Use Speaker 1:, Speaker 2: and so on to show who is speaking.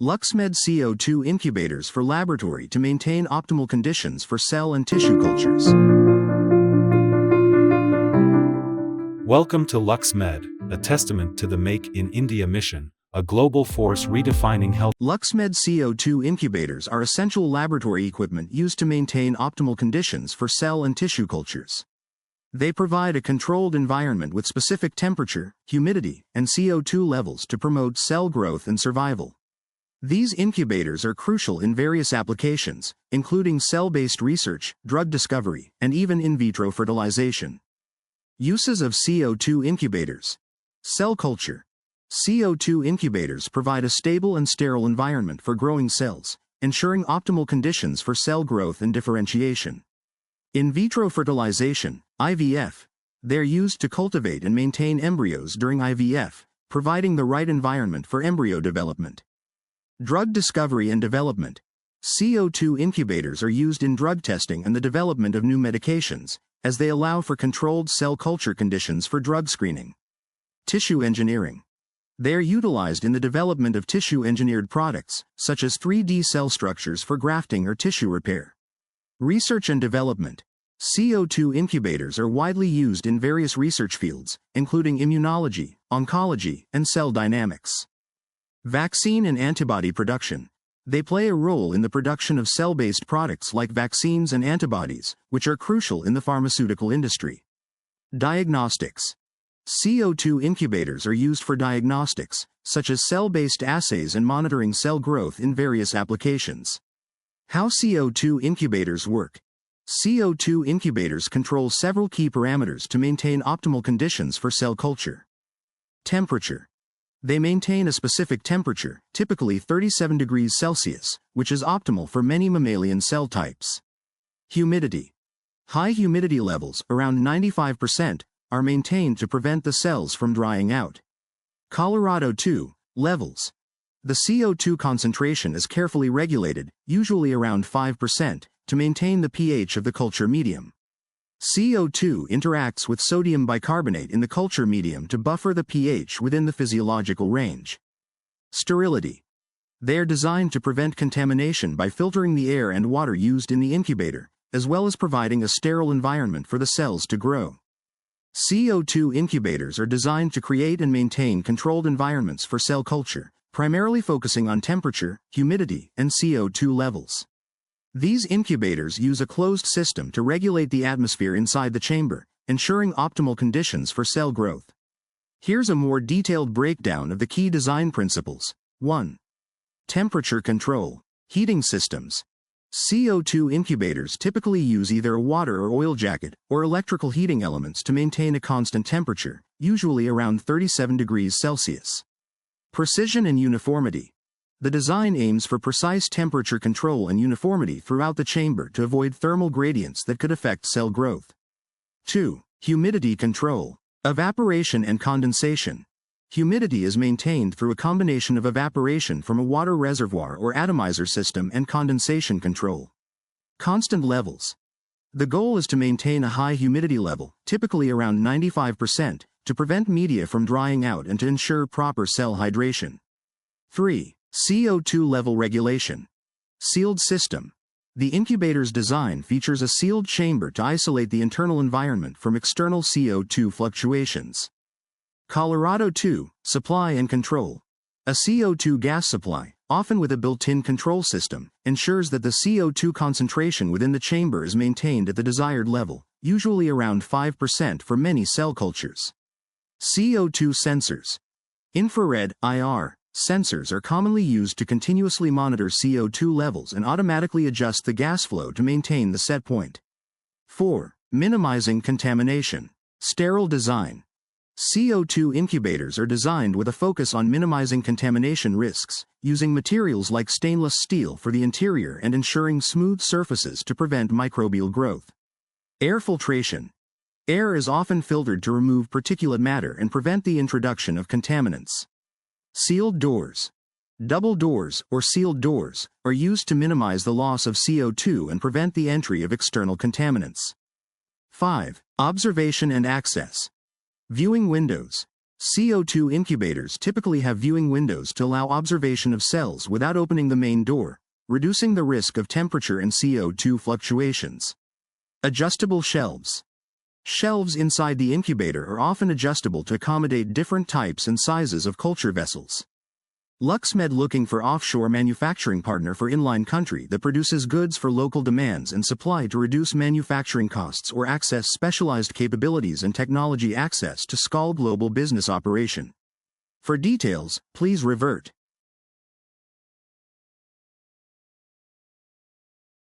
Speaker 1: LuxMed CO2 incubators for laboratory to maintain optimal conditions for cell and tissue cultures.
Speaker 2: Welcome to LuxMed, a testament to the Make in India mission, a global force redefining health.
Speaker 1: LuxMed CO2 incubators are essential laboratory equipment used to maintain optimal conditions for cell and tissue cultures. They provide a controlled environment with specific temperature, humidity, and CO2 levels to promote cell growth and survival. These incubators are crucial in various applications, including cell-based research, drug discovery, and even in vitro fertilization. Uses of CO2 incubators. Cell culture. CO2 incubators provide a stable and sterile environment for growing cells, ensuring optimal conditions for cell growth and differentiation. In vitro fertilization, IVF. They're used to cultivate and maintain embryos during IVF, providing the right environment for embryo development. Drug discovery and development. CO2 incubators are used in drug testing and the development of new medications, as they allow for controlled cell culture conditions for drug screening. Tissue engineering. They are utilized in the development of tissue-engineered products, such as 3D cell structures for grafting or tissue repair. Research and development. CO2 incubators are widely used in various research fields, including immunology, oncology, and cell dynamics. Vaccine and antibody production. They play a role in the production of cell-based products like vaccines and antibodies, which are crucial in the pharmaceutical industry. Diagnostics. CO2 incubators are used for diagnostics, such as cell-based assays and monitoring cell growth in various applications. How CO2 incubators work. CO2 incubators control several key parameters to maintain optimal conditions for cell culture. Temperature. They maintain a specific temperature, typically 37 degrees Celsius, which is optimal for many mammalian cell types. Humidity. High humidity levels, around 95%, are maintained to prevent the cells from drying out. Colorado 2 levels. The CO2 concentration is carefully regulated, usually around 5%, to maintain the pH of the culture medium. CO2 interacts with sodium bicarbonate in the culture medium to buffer the pH within the physiological range. Sterility. They are designed to prevent contamination by filtering the air and water used in the incubator, as well as providing a sterile environment for the cells to grow. CO2 incubators are designed to create and maintain controlled environments for cell culture, primarily focusing on temperature, humidity, and CO2 levels. These incubators use a closed system to regulate the atmosphere inside the chamber, ensuring optimal conditions for cell growth. Here's a more detailed breakdown of the key design principles. 1. Temperature control. Heating systems. CO2 incubators typically use either a water or oil jacket or electrical heating elements to maintain a constant temperature, usually around 37 degrees Celsius. Precision and uniformity. The design aims for precise temperature control and uniformity throughout the chamber to avoid thermal gradients that could affect cell growth. 2. Humidity control. Evaporation and condensation. Humidity is maintained through a combination of evaporation from a water reservoir or atomizer system and condensation control. Constant levels. The goal is to maintain a high humidity level, typically around 95%, to prevent media from drying out and to ensure proper cell hydration. 3. CO2 level regulation. Sealed system. The incubator's design features a sealed chamber to isolate the internal environment from external CO2 fluctuations. Colorado 2, supply and control. A CO2 gas supply, often with a built-in control system, ensures that the CO2 concentration within the chamber is maintained at the desired level, usually around 5% for many cell cultures. CO2 sensors. Infrared, IR, sensors are commonly used to continuously monitor CO2 levels and automatically adjust the gas flow to maintain the set point. 4. Minimizing contamination. Sterile design. CO2 incubators are designed with a focus on minimizing contamination risks, using materials like stainless steel for the interior and ensuring smooth surfaces to prevent microbial growth. Air filtration. Air is often filtered to remove particulate matter and prevent the introduction of contaminants. Sealed doors. Double doors, or sealed doors, are used to minimize the loss of CO2 and prevent the entry of external contaminants. 5. Observation and access. Viewing windows. CO2 incubators typically have viewing windows to allow observation of cells without opening the main door, reducing the risk of temperature and CO2 fluctuations. Adjustable shelves. Shelves inside the incubator are often adjustable to accommodate different types and sizes of culture vessels. LuxMed looking for offshore manufacturing partner for inline country that produces goods for local demands and supply to reduce manufacturing costs or access specialized capabilities and technology access to scale global business operation. For details, please revert.